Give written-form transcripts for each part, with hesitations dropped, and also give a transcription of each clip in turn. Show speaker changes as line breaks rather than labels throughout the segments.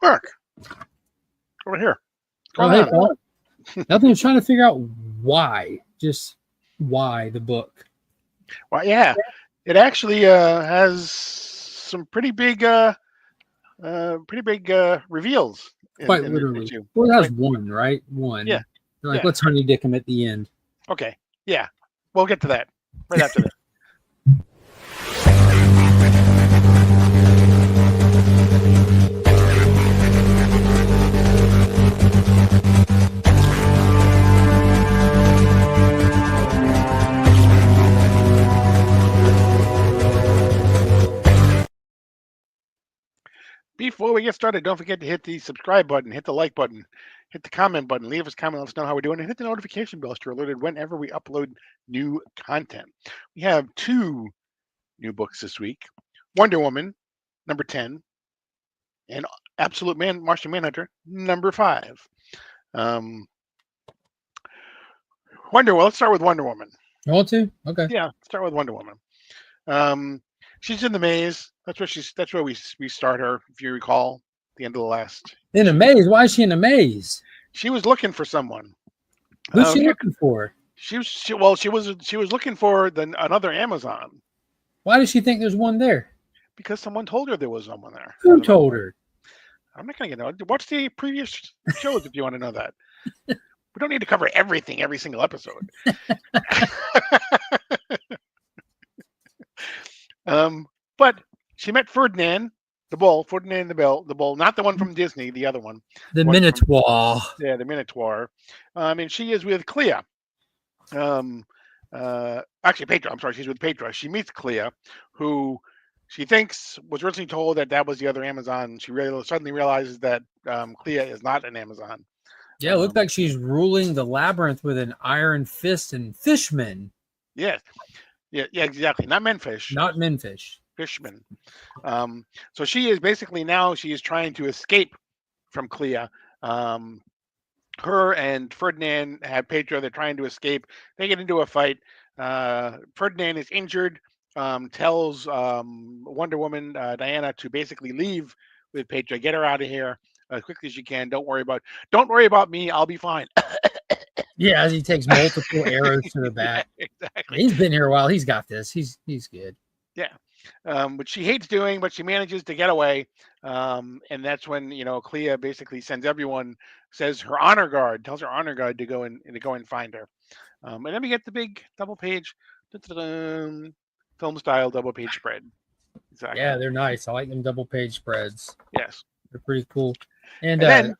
Mark, over here.
Oh, hey, Paul. Nothing. Was trying to figure out why. Just why the book.
Well, yeah, it actually has some pretty big reveals.
Quite
In the
literally.
issue.
Well, it has one, right? One.
Yeah.
They're like,
Yeah.
let's honey dick him at the end.
Okay. Yeah. We'll get to that right after this. Before we get started, don't forget to hit the subscribe button, hit the like button, hit the comment button, leave us a comment, let us know how we're doing, and hit the notification bell so you're alerted whenever we upload new content. We have 2 new books this week: Wonder Woman, number 10, and Martian Manhunter, number 5. Let's start with Wonder Woman.
You want to? Okay.
Yeah, start with Wonder Woman. She's in the maze. That's where we start her, if you recall, at the end of the last.
In a maze? Why is she in a maze?
She was looking for someone.
Who's she looking for?
She was looking for another Amazon.
Why does she think there's one there?
Because someone told her there was someone there.
Who told her?
I'm not going to get watch the previous shows if you want to know that. We don't need to cover everything every single episode. But she met Ferdinand the bull, the bull, not the one from Disney, the other one.
The Minotaur.
The Minotaur. And she is with Clea. Actually, Petra. I'm sorry, she's with Petra. She meets Clea, who she thinks was originally told that was the other Amazon. She suddenly realizes that Clea is not an Amazon.
Yeah, it looks like she's ruling the labyrinth with an iron fist and fishmen.
Yes. Yeah, exactly. Not menfish.
Not menfish.
Fishmen. So she is basically now trying to escape from Clea. Her and Ferdinand have Petra. They're trying to escape. They get into a fight. Ferdinand is injured. Tells Wonder Woman Diana to basically leave with Petra. Get her out of here as quickly as you can. Don't worry about me. I'll be fine.
Yeah, as he takes multiple arrows to the back.
Yeah, exactly.
He's been here a while. He's got this. He's good.
Yeah. Which she hates doing, but she manages to get away. And that's when, Clea basically tells her honor guard to go and find her. And then we get the big double page, film style double page spread.
Exactly. Yeah, they're nice. I like them double page spreads.
Yes.
They're pretty cool. And then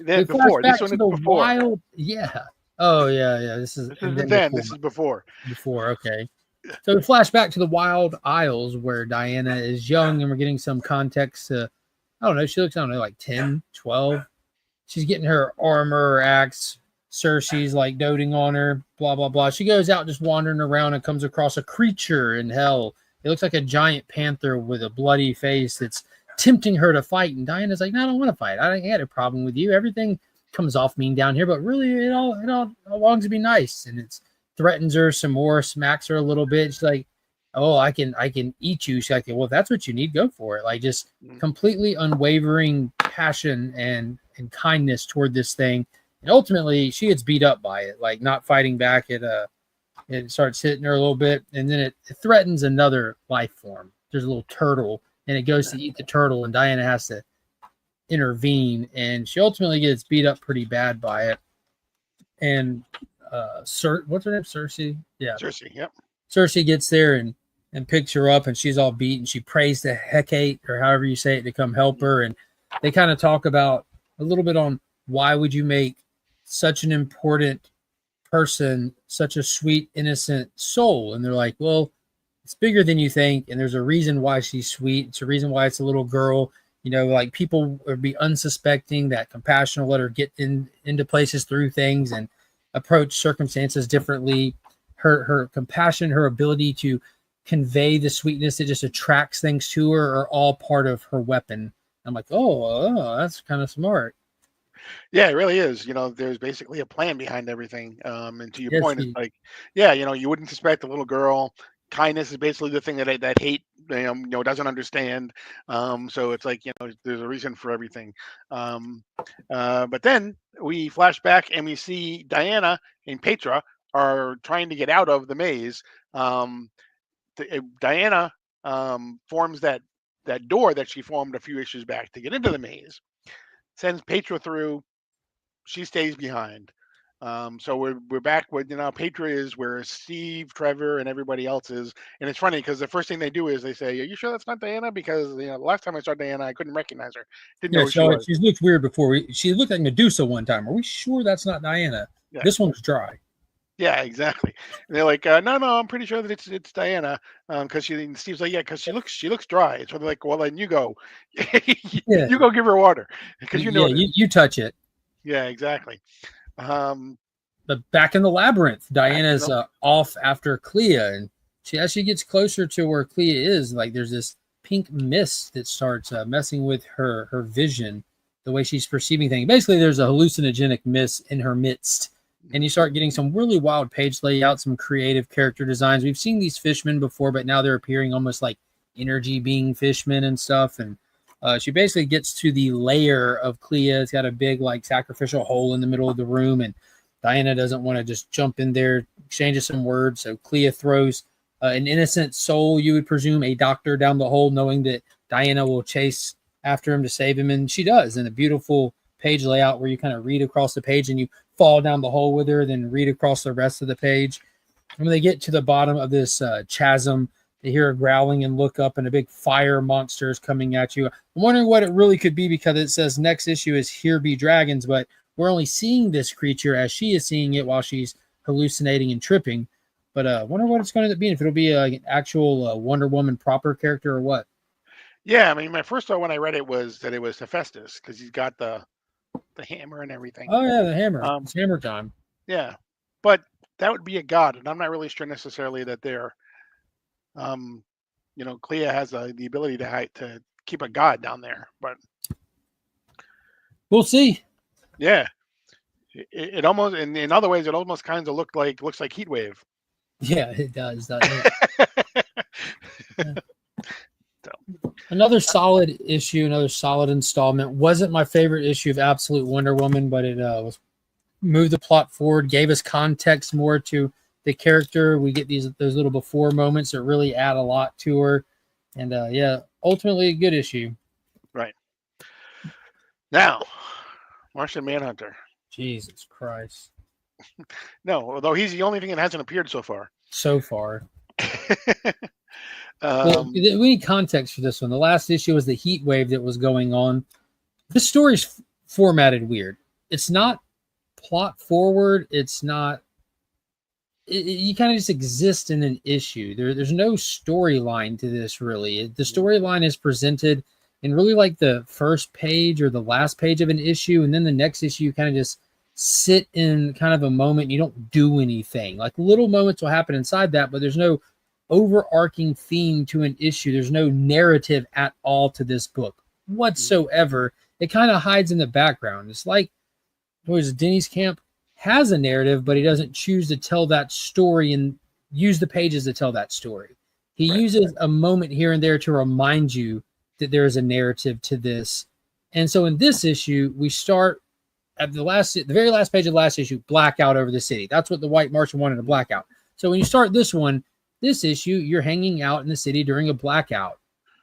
before
this one is before.
Wild, yeah. Oh yeah. This is
before.
Before, okay. So we flash back to the Wild Isles where Diana is young, and we're getting some context to, I don't know, she looks, like 10, 12. She's getting her armor, her axe. Cersei's like doting on her, blah, blah, blah. She goes out just wandering around and comes across a creature in hell. It looks like a giant panther with a bloody face that's tempting her to fight. And Diana's like, no, I don't want to fight. I had a problem with you. Everything comes off mean down here, but really it all longs to be nice. And it threatens her some more, smacks her a little bit. She's like, oh, I can eat you. She's like, well, if that's what you need, go for it. Like, just completely unwavering passion and kindness toward this thing. And ultimately, she gets beat up by it, like not fighting back. It starts hitting her a little bit, and then it threatens another life form. There's a little turtle, and it goes to eat the turtle, and Diana has to intervene, and she ultimately gets beat up pretty bad by it. And what's her name? Cersei? Yeah.
Cersei, yep.
Cersei gets there and picks her up, and she's all beat, and she prays to Hecate, or however you say it, to come help her. And they kind of talk about a little bit on why would you make such an important person such a sweet, innocent soul. And they're like, well, it's bigger than you think, and there's a reason why she's sweet. It's a reason why it's a little girl. Like people would be unsuspecting that compassion will let her get into places through things and approach circumstances differently. Her compassion, her ability to convey the sweetness that just attracts things to her are all part of her weapon. I'm like, oh, that's kind of smart.
Yeah, it really is. There's basically a plan behind everything. And to your point, it's like, yeah, you wouldn't suspect a little girl kindness is basically the thing that hate doesn't understand. So it's like there's a reason for everything. Um, but then we flash back and we see Diana and Petra are trying to get out of the maze. Um, Diana forms that door that she formed a few issues back to get into the maze. Sends Petra through. She stays behind. So we're back with Petra is where Steve, Trevor, and everybody else is, and it's funny because the first thing they do is they say, "Are you sure that's not Diana?" Because the last time I saw Diana, I couldn't recognize her, didn't know
Yeah,
who she was.
she's looked weird before. She looked like Medusa one time. Are we sure that's not Diana?
Yeah,
This one's dry.
yeah, exactly. And they're like, "No, no, I'm pretty sure that it's Diana," because and Steve's like, "Yeah, because she looks dry." So they're like, "Well, then you go,
Yeah,
you go give her water because you
yeah.
noticed."
You touch it.
Yeah, exactly. Um,
But back in the labyrinth,
back to
Diana's
the
off after Clea, and as she gets closer to where Clea is, like there's this pink mist that starts messing with her vision, the way she's perceiving things. Basically, there's a hallucinogenic mist in her midst, and you start getting some really wild page layout, some creative character designs. We've seen these fishmen before, but now they're appearing almost like energy being fishmen and stuff. And she basically gets to the lair of Clea. It's got a big like sacrificial hole in the middle of the room, and Diana doesn't want to just jump in there, exchanges some words. So Clea throws an innocent soul, you would presume, a doctor down the hole, knowing that Diana will chase after him to save him. And she does in a beautiful page layout where you kind of read across the page and you fall down the hole with her, then read across the rest of the page. And when they get to the bottom of this chasm, they hear a growling and look up, and a big fire monster is coming at you. I'm wondering what it really could be because it says next issue is Here Be Dragons, but we're only seeing this creature as she is seeing it while she's hallucinating and tripping. But I wonder what it's going to end up being, if it'll be an actual Wonder Woman proper character or what.
Yeah, I mean, my first thought when I read it was that it was Hephaestus because he's got the hammer and everything.
Oh, yeah, the hammer.
Um,
It's hammer time.
yeah, but that would be a god, and I'm not really sure necessarily that they're, um, Clea has the ability to keep a god down there. But
We'll see.
yeah, it almost in other ways it almost kind of looks like Heat Wave.
Yeah, it does, doesn't it? Yeah.
So,
Another solid issue, another solid installment. Wasn't my favorite issue of Absolute Wonder Woman, but it was moved the plot forward, gave us context more to the character. We get those little before moments that really add a lot to her, and yeah, ultimately a good issue.
right now, Martian Manhunter.
Jesus Christ!
No, although he's the only thing that hasn't appeared so far.
So far, well, we need context for this one. The last issue was the heat wave that was going on. This story's formatted weird. It's not plot forward. It's not. You kind of just exist in an issue. There's no storyline to this really. The storyline is presented in really like the first page or the last page of an issue, and then the next issue you kind of just sit in kind of a moment. You don't do anything. Like little moments will happen inside that, but there's no overarching theme to an issue. There's no narrative at all to this book whatsoever. It kind of hides in the background. It's like, what is it, Denny's Camp has a narrative, but he doesn't choose to tell that story and use the pages to tell that story. He uses a moment here and there to remind you that there is a narrative to this. And so in this issue, we start at the very last page of the last issue, blackout over the city. That's what the White Martian wanted, a blackout. So when you start this issue, you're hanging out in the city during a blackout.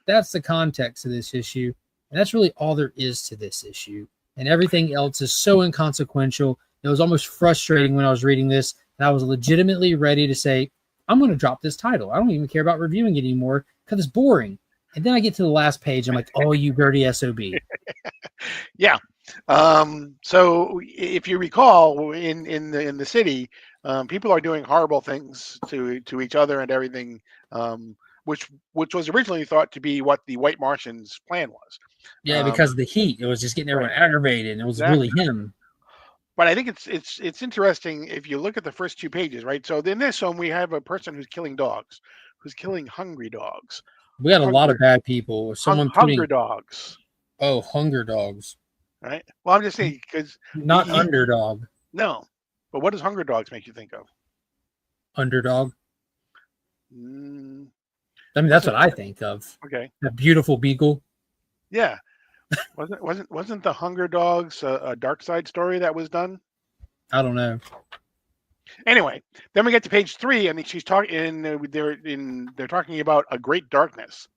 That's the context of this issue. And that's really all there is to this issue. And everything else is so inconsequential. It was almost frustrating when I was reading this, and I was legitimately ready to say, I'm going to drop this title. I don't even care about reviewing it anymore because it's boring. And then I get to the last page. I'm like, oh, you dirty SOB.
Yeah. So if you recall, in the city, people are doing horrible things to each other and everything, which was originally thought to be what the White Martians' plan was.
Yeah, because of the heat. It was just getting everyone aggravated, and it was really him.
But I think it's interesting if you look at the first 2 pages, right? So in this one, we have a person who's killing dogs, who's killing hungry dogs.
We got a lot of bad people. Someone
hunger dogs.
Oh, hunger dogs.
Right. Well, I'm just saying because
not underdog.
No, but what does hunger dogs make you think of?
Underdog.
Mm,
I mean, that's
wasn't
what I think of.
okay.
A beautiful beagle.
Yeah, wasn't the Hunger Dogs a Dark Side story that was done?
I don't know.
Anyway, then we get to page 3, and she's talking. They're talking about a Great Darkness.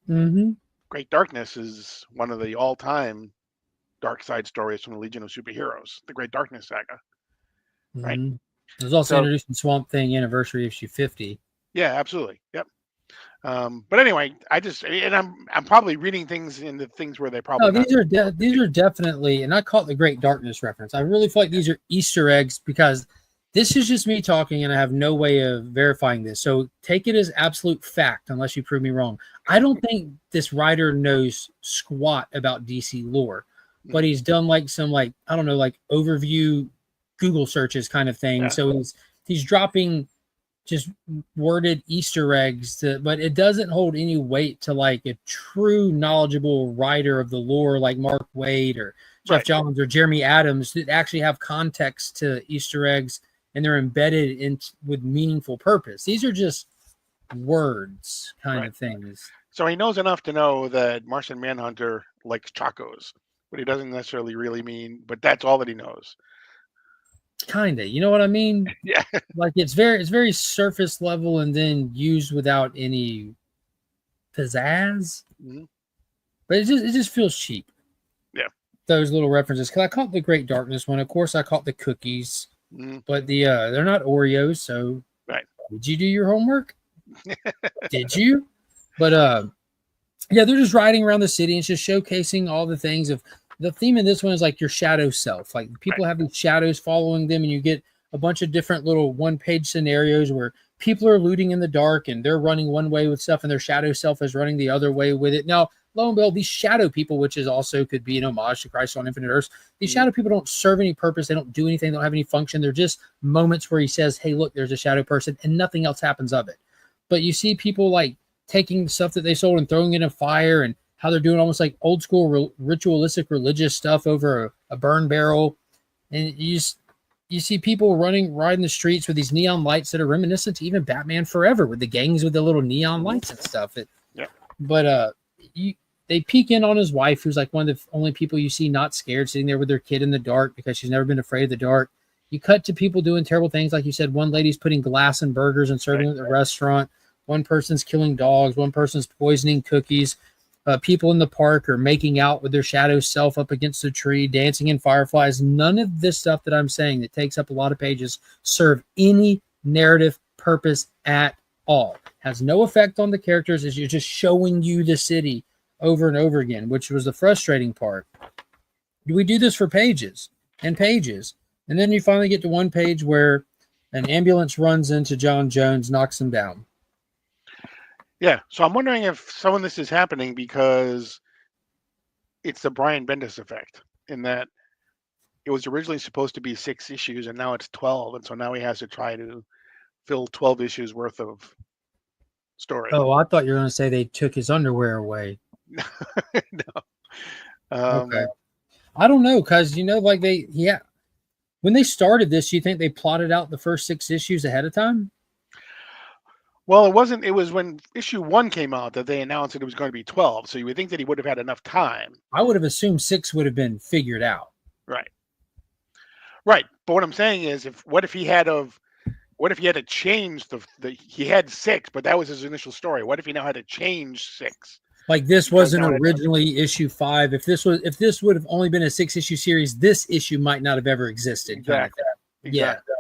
Mm-hmm.
Great Darkness is one of the all-time Dark Side stories from the Legion of Superheroes, the Great Darkness saga, right?
Mm-hmm. It was also
So
introduced in Swamp Thing Anniversary issue 50.
yeah, absolutely, yep. But anyway, I'm probably reading things in the things where they
No,
probably not.
these are definitely, and I call it the Great Darkness reference. I really feel like these are Easter eggs because this is just me talking, and I have no way of verifying this. So take it as absolute fact, unless you prove me wrong. I don't think this writer knows squat about DC lore, but
Mhm.
he's done like some I don't know overview Google searches kind of thing.
Yeah,
So he's dropping just worded Easter eggs but it doesn't hold any weight to like a true knowledgeable writer of the lore like Mark Waid or Jeff
right,
Johns or Jeremy Adams that actually have context to Easter eggs and they're embedded in with meaningful purpose. These are just words kind
right.
of things.
So he knows enough to know that Martian Manhunter likes chacos, but he doesn't necessarily really mean. But that's all that he knows.
Kind of, you know what I mean?
Yeah.
Like it's very surface level and then used without any pizzazz,
Mhm.
but it just feels cheap.
Yeah.
Those little references because I caught the Great Darkness one. Of course, I caught the cookies,
Mhm.
but they're not Oreos. So
Right.
did you do your homework? Did you? But yeah, they're just riding around the city and it's just showcasing all the things of the theme of this one is like your shadow self. Like people
Right.
have these shadows following them, and you get a bunch of different little one-page scenarios where people are looting in the dark and they're running one way with stuff, and their shadow self is running the other way with it. Now, lo and behold, these shadow people, which is also could be an homage to Christ on Infinite Earths, these
Mhm.
shadow people don't serve any purpose. They don't do anything. They don't have any function. They're just moments where he says, "Hey, look, there's a shadow person," and nothing else happens of it. But you see people like taking stuff that they sold and throwing it in a fire and how they're doing almost like old school ritualistic religious stuff over a burn barrel. And you see people riding the streets with these neon lights that are reminiscent to even Batman Forever with the gangs with the little neon
Mhm.
lights and stuff.
Yeah.
But they peek in on his wife, who's like one of the only people you see not scared, sitting there with their kid in the dark because she's never been afraid of the dark. You cut to people doing terrible things, like you said. One lady's putting glass in burgers and serving
Right.
them at the restaurant. One person's killing dogs. One person's poisoning cookies. People in the park are making out with their shadow self up against a tree, dancing in fireflies. None of this stuff that I'm saying that takes up a lot of pages serve any narrative purpose at all. Has no effect on the characters as you're just showing you the city over and over again, which was the frustrating part. We do this for pages and pages, and then you finally get to one page where an ambulance runs into John Jones, knocks him down.
Yeah. So I'm wondering if some of this is happening because it's the Brian Bendis effect, in that it was originally supposed to be 6 issues and now it's 12, and so now he has to try to fill 12 issues worth of story.
Oh, I thought you were going to say they took his underwear away.
No.
Okay.
Um,
I don't know, because like when they started this, you think they plotted out the first 6 issues ahead of time?
well, it wasn't. It was when issue 1 came out that they announced that it was going to be 12. So you would think that he would have had enough time.
I would have assumed 6 would have been figured out.
Right. Right. But what I'm saying is, what if he had to change he had 6, but that was his initial story. What if he now had to change 6?
Like this
Because
wasn't
now it,
originally issue 5. If this would have only been a 6 issue series, this issue might not have ever existed. Kind of
exactly.
thing. Yeah.
Exactly.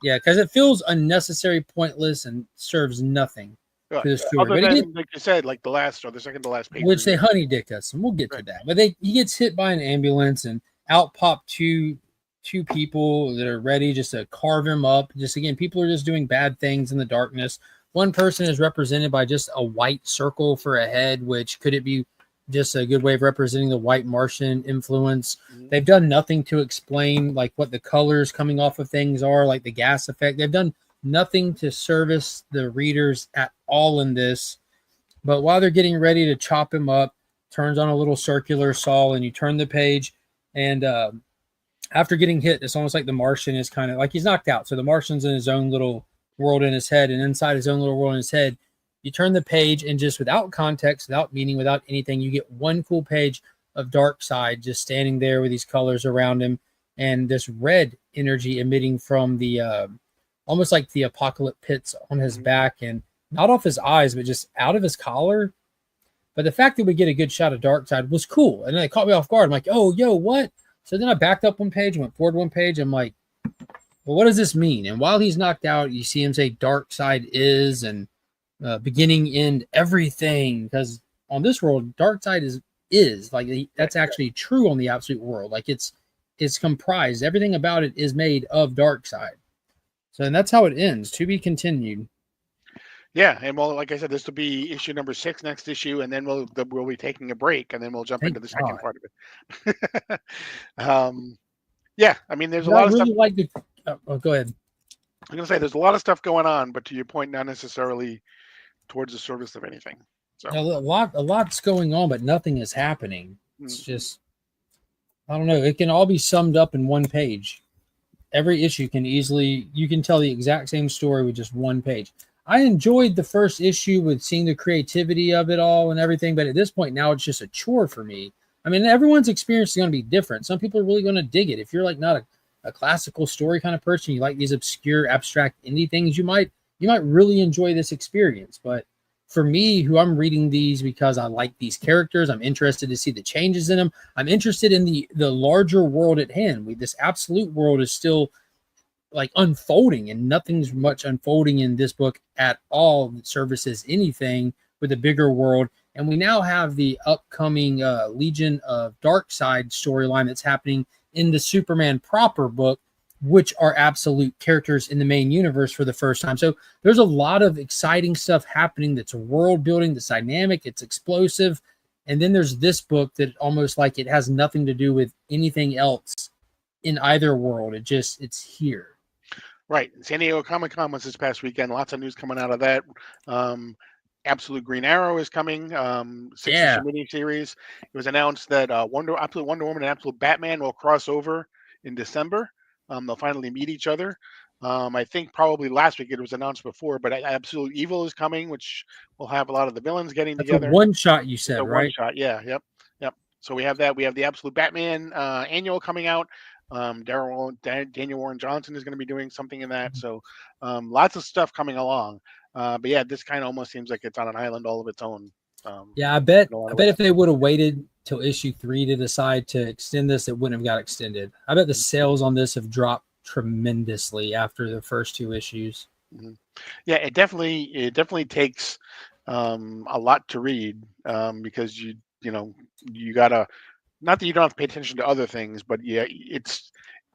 Yeah, because it feels unnecessary, pointless, and serves nothing
Right.
to the story.
Other
But
than, like you said, like the last or the second to last page.
which they honey dick us, and we'll get to
Right.
that. But he gets hit by an ambulance, and out pop two people that are ready just to carve him up. Just again, people are just doing bad things in the darkness. One person is represented by just a white circle for a head, which could it be just a good way of representing the white Martian influence?
Mhm.
They've done nothing to explain like what the colors coming off of things are, like the gas effect. They've done nothing to service the readers at all in this. But while they're getting ready to chop him up, turns on a little circular saw, and you turn the page, and after getting hit, it's almost like the Martian is kind of like he's knocked out. So the Martian's in his own little world in his head, and inside his own little world in his head, you turn the page, and just without context, without meaning, without anything, you get one cool page of Darkseid just standing there with these colors around him and this red energy emitting from the almost like the apocalypse pits on his back, and not off his eyes, but just out of his collar. But the fact that we get a good shot of Darkseid was cool, and then it caught me off guard. I'm like, oh, yo, what? So then I backed up one page, went forward one page. I'm like, well, what does this mean? And while he's knocked out, you see him say Darkseid is, and beginning, end, everything. Because on this world, Darkseid is like that's actually true on the absolute world. Like it's comprised. Everything about it is made of Darkseid. So, and that's how it ends. To be continued.
Yeah, and well, like I said, this will be issue number 6 next issue, and then we'll be taking a break, and then we'll jump into the second part of it. Yeah, I mean, there's a lot of stuff.
Like the. Oh, go ahead.
I'm gonna say there's a lot of stuff going on, but to your point, not necessarily towards the service of anything. So
a lot's going on, but nothing is happening. It's just, I don't know. It can all be summed up in one page. Every issue you can tell the exact same story with just one page. I enjoyed the first issue with seeing the creativity of it all and everything, but at this point now it's just a chore for me. I mean, everyone's experience is going to be different. Some people are really going to dig it. If you're like not a classical story kind of person, you like these obscure, abstract indie things, you might really enjoy this experience. But for me, who I'm reading these because I like these characters, I'm interested to see the changes in them. I'm interested in the larger world at hand. This absolute world is still like unfolding, and nothing's much unfolding in this book at all that services anything with a bigger world. And we now have the upcoming Legion of Darkseid storyline that's happening in the Superman proper book, which are absolute characters in the main universe for the first time. So there's a lot of exciting stuff happening that's world building, that's dynamic, it's explosive. And then there's this book that almost like it has nothing to do with anything else in either world. It's here.
Right. San Diego Comic-Con was this past weekend. Lots of news coming out of that. Absolute Green Arrow is coming. 6-issue miniseries. It was announced that Absolute Wonder Woman and Absolute Batman will cross over in December. They'll finally meet each other. I think probably last week it was announced before, but Absolute Evil is coming, which will have a lot of the villains getting together.
One shot, you said, right?
One shot, yeah, yep. So we have that. We have the Absolute Batman annual coming out. Daniel Warren Johnson is going to be doing something in that. So lots of stuff coming along. But yeah, this kind of almost seems like it's on an island all of its own.
I bet if they would have waited till issue 3 to decide to extend this, it wouldn't have got extended. I bet the sales on this have dropped tremendously after the first 2 issues.
Mm-hmm. Yeah, it definitely takes a lot to read because you gotta, not that you don't have to pay attention to other things, but yeah,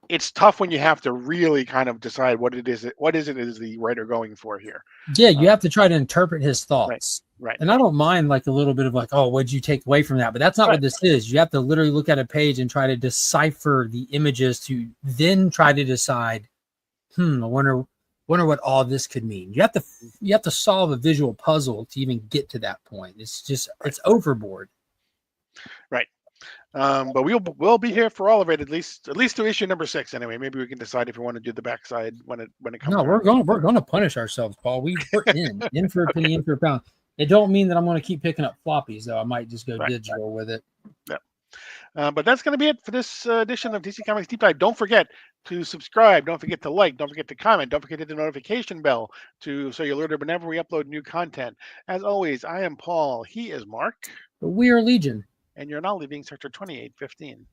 it's tough when you have to really kind of decide what is the writer going for here.
Yeah, you have to try to interpret his thoughts.
Right.
And I don't mind like a little bit of like, oh, what'd you take away from that? But that's not what this is. You have to literally look at a page and try to decipher the images to then try to decide, I wonder what all this could mean. You have to solve a visual puzzle to even get to that point. It's just it's overboard.
Right. But we'll be here for all of it, at least to issue number 6 anyway. Maybe we can decide if we want to do the backside when it comes.
No, we're going to punish ourselves, Paul. We're in for a penny, in for a pound. It don't mean that I'm going to keep picking up floppies, though. I might just go digital with it.
Yeah. But that's going to be it for this edition of DC Comics Deep Dive. Don't forget to subscribe. Don't forget to like. Don't forget to comment. Don't forget to hit the notification bell so you're alerted whenever we upload new content. As always, I am Paul. He is Mark.
But we are Legion.
And you're now leaving Sector 2815.